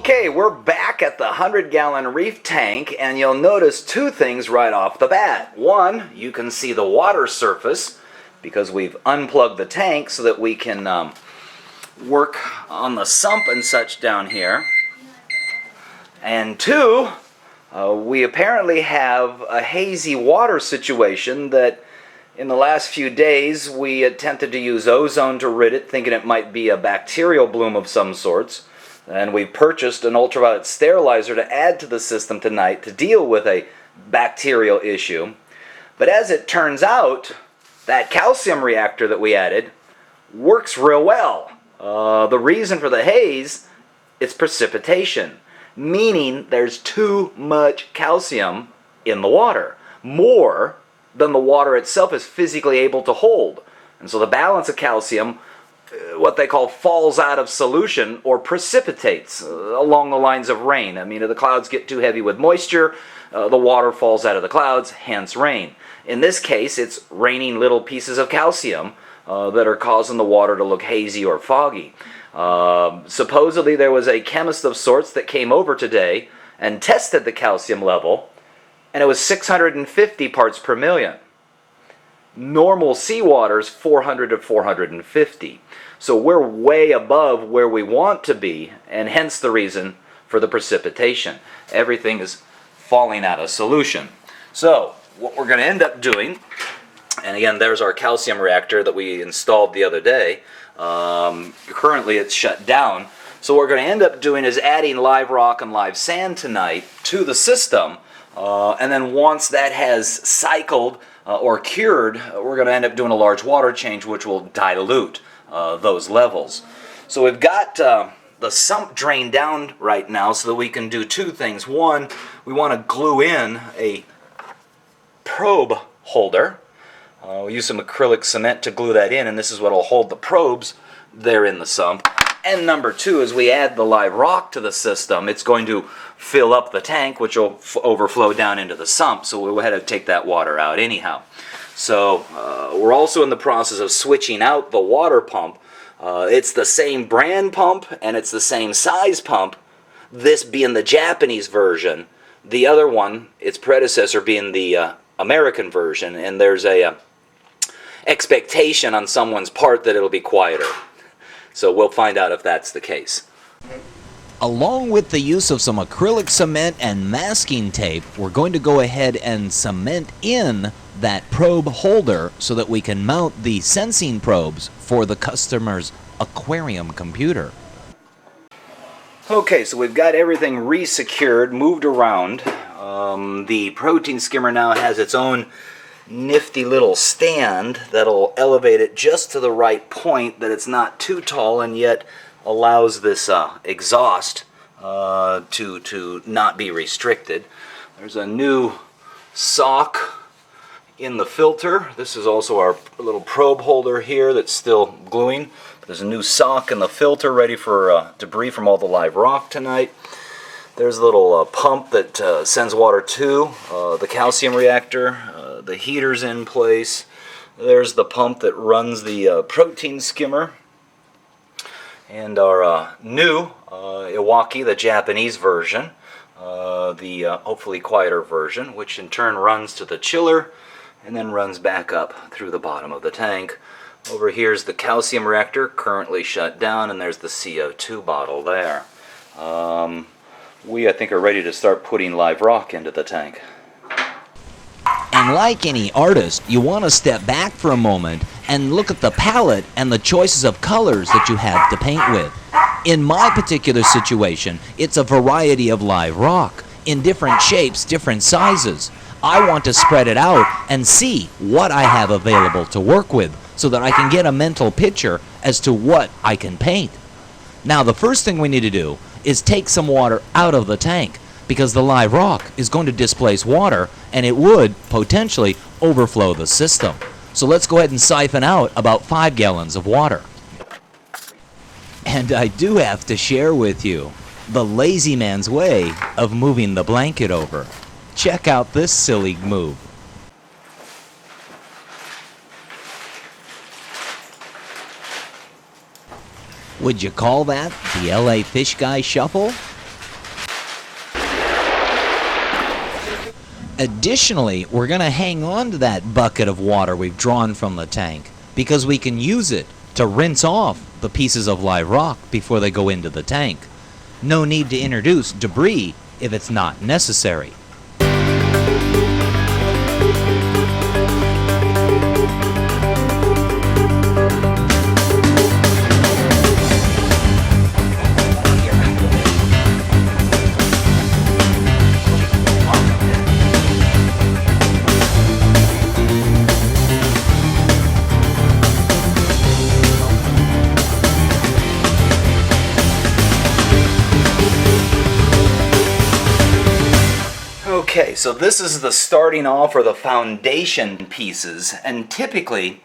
Okay, we're back at the 100-gallon Reef tank, and you'll notice two things right off the bat. One, you can see the water surface because we've unplugged the tank so that we can work on the sump and such down here. And two, we apparently have a hazy water situation that in the last few days we attempted to use ozone to rid it, thinking it might be a bacterial bloom of some sorts. And we purchased an ultraviolet sterilizer to add to the system tonight to deal with a bacterial issue. But as it turns out, that calcium reactor that we added works real well. The reason for the haze is precipitation, meaning there's too much calcium in the water, more than the water itself is physically able to hold. And so the balance of calcium, what they call falls out of solution or precipitates along the lines of rain. I mean, if the clouds get too heavy with moisture, the water falls out of the clouds, hence rain. In this case, it's raining little pieces of calcium that are causing the water to look hazy or foggy. Supposedly there was a chemist of sorts that came over today and tested the calcium level, and it was 650 parts per million. Normal seawater is 400 to 450. So we're way above where we want to be, and hence the reason for the precipitation. Everything is falling out of solution. So what we're going to end up doing, and again, there's our calcium reactor that we installed the other day. Currently it's shut down. So what we're going to end up doing is adding live rock and live sand tonight to the system. And then once that has cycled or cured, we're going to end up doing a large water change which will dilute those levels. So we've got the sump drained down right now so that we can do two things. One, we want to glue in a probe holder. We'll use some acrylic cement to glue that in, and this is what will hold the probes there in the sump. And number two, as we add the live rock to the system, it's going to fill up the tank, which will overflow down into the sump, so we'll have to take that water out anyhow. So we're also in the process of switching out the water pump. It's the same brand pump, and it's the same size pump, this being the Japanese version, the other one, its predecessor, being the American version, and there's a expectation on someone's part that it'll be quieter. So we'll find out if that's the case. Along with the use of some acrylic cement and masking tape, we're going to go ahead and cement in that probe holder so that we can mount the sensing probes for the customer's aquarium computer. Okay, so we've got everything re-secured, moved around. The protein skimmer now has its own nifty little stand that'll elevate it just to the right point that it's not too tall and yet allows this exhaust to not be restricted. There's a new sock in the filter. This is also our little probe holder here that's still gluing. There's a new sock in the filter ready for debris from all the live rock tonight. There's a little pump that sends water to the calcium reactor. The heater's in place. There's the pump that runs the protein skimmer. And our new Iwaki, the Japanese version, the hopefully quieter version, which in turn runs to the chiller and then runs back up through the bottom of the tank. Over here's the calcium reactor, currently shut down, and there's the CO2 bottle there. I think, are ready to start putting live rock into the tank. And like any artist, you want to step back for a moment and look at the palette and the choices of colors that you have to paint with. In my particular situation, it's a variety of live rock in different shapes, different sizes. I want to spread it out and see what I have available to work with so that I can get a mental picture as to what I can paint. Now, the first thing we need to do is take some water out of the tank, because the live rock is going to displace water and it would potentially overflow the system. So let's go ahead and siphon out about 5 gallons of water. And I do have to share with you the lazy man's way of moving the blanket over. Check out this silly move. Would you call that the LA Fishguys shuffle? Additionally, we're going to hang on to that bucket of water we've drawn from the tank because we can use it to rinse off the pieces of live rock before they go into the tank. No need to introduce debris if it's not necessary. Okay, so this is the starting off or the foundation pieces, and typically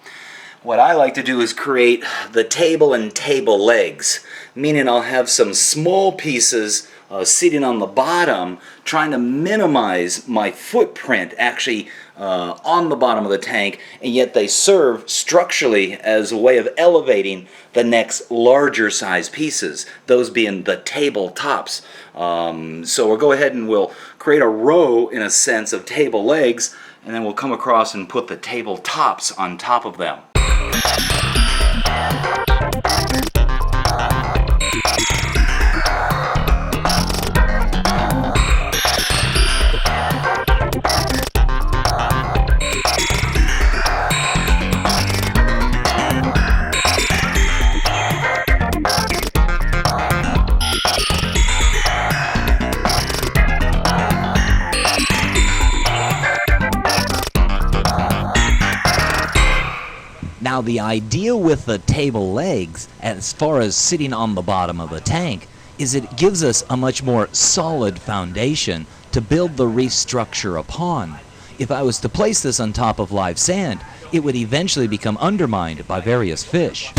what I like to do is create the table and table legs, meaning I'll have some small pieces sitting on the bottom, trying to minimize my footprint actually on the bottom of the tank, and yet they serve structurally as a way of elevating the next larger size pieces, those being the table tops. So we'll go ahead and we'll create a row, in a sense, of table legs, and then we'll come across and put the table tops on top of them. Now, the idea with the table legs, as far as sitting on the bottom of the tank, is it gives us a much more solid foundation to build the reef structure upon. If I was to place this on top of live sand, it would eventually become undermined by various fish.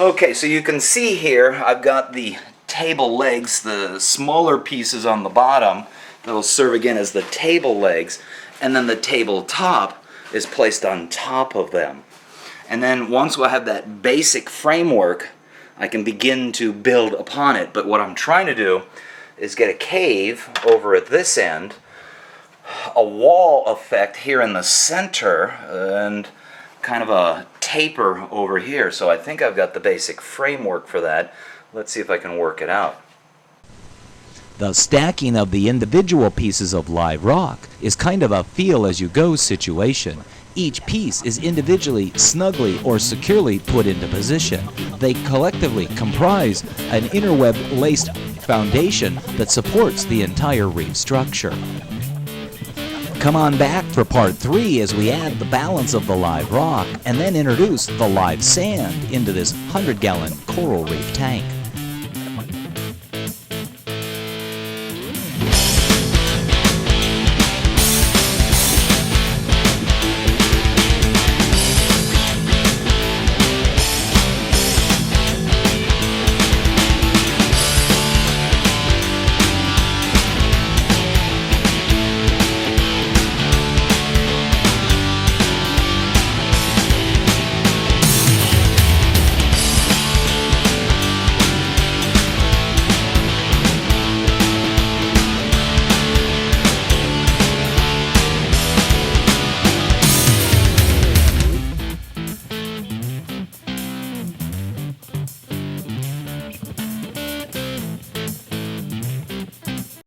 Okay, so you can see here I've got the table legs, the smaller pieces on the bottom that'll serve again as the table legs, and then the table top is placed on top of them. And then once we'll have that basic framework, I can begin to build upon it. But what I'm trying to do is get a cave over at this end, a wall effect here in the center, and kind of a taper over here. So I think I've got the basic framework for that. Let's see if I can work it out. The stacking of the individual pieces of live rock is kind of a feel-as-you-go situation. Each piece is individually, snugly, or securely put into position. They collectively comprise an interweb-laced foundation that supports the entire reef structure. Come on back for part 3 as we add the balance of the live rock and then introduce the live sand into this 100-gallon coral reef tank.